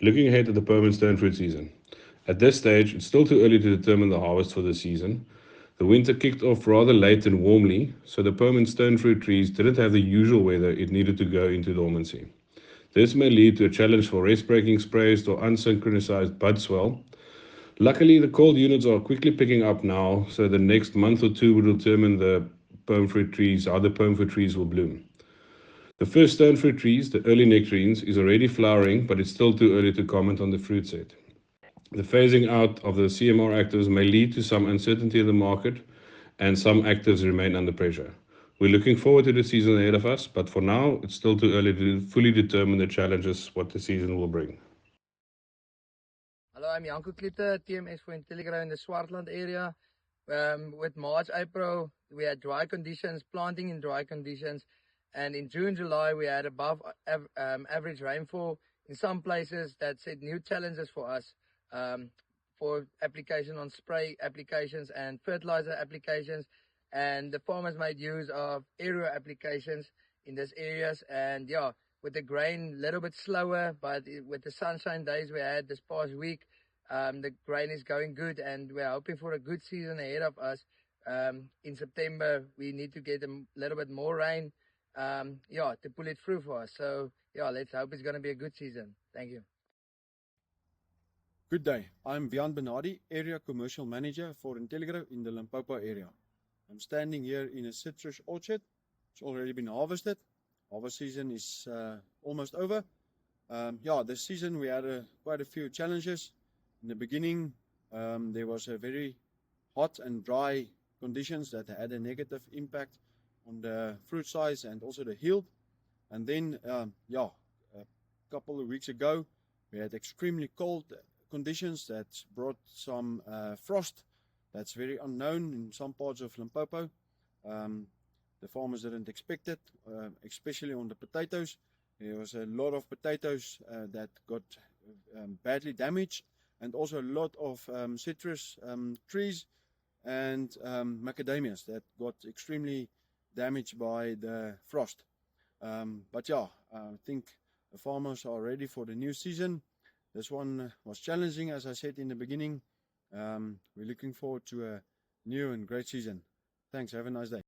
Looking ahead at the Permanent stone fruit season. At this stage, it's still too early to determine the harvest for the season. The winter kicked off rather late and warmly, so the Permanent stone fruit trees didn't have the usual weather it needed to go into dormancy. This may lead to a challenge for rest-breaking sprays or unsynchronized bud swell. Luckily, the cold units are quickly picking up now, so the next month or two will determine how the perm fruit trees will bloom. The first stone fruit trees, the early nectarines, is already flowering, but it's still too early to comment on the fruit set. The phasing out of the CMR actives may lead to some uncertainty in the market, and some actives remain under pressure. We're looking forward to the season ahead of us, but for now, it's still too early to fully determine the challenges what the season will bring. Hello, I'm Janko Klitte, TMS for Intelligrow in the Swartland area. With March, April, we had dry conditions, planting in dry conditions. And in June, July, we had above average rainfall. In some places, that set new challenges for us for application on spray applications and fertilizer applications. And the farmers made use of aerial applications in these areas. And yeah, with the grain a little bit slower, but with the sunshine days we had this past week, the grain is going good, and we're hoping for a good season ahead of us. In September, we need to get a little bit more rain, to pull it through for us. So yeah, let's hope it's going to be a good season. Thank you. Good day. I'm Vian Benardi, Area Commercial Manager for Intelligrow in the Limpopo area. I'm standing here in a citrus orchard. It's already been harvested. Harvest season is almost over. This season we had quite a few challenges. In the beginning, there was a very hot and dry conditions that had a negative impact on the fruit size and also the yield. And then, a couple of weeks ago, we had extremely cold conditions that brought some frost that's very unknown in some parts of Limpopo. The farmers didn't expect it, especially on the potatoes. There was a lot of potatoes that got badly damaged, and also a lot of citrus trees and macadamias that got extremely damaged by the frost. I think the farmers are ready for the new season. This one was challenging, as I said in the beginning. We're looking forward to a new and great season. Thanks. Have a nice day.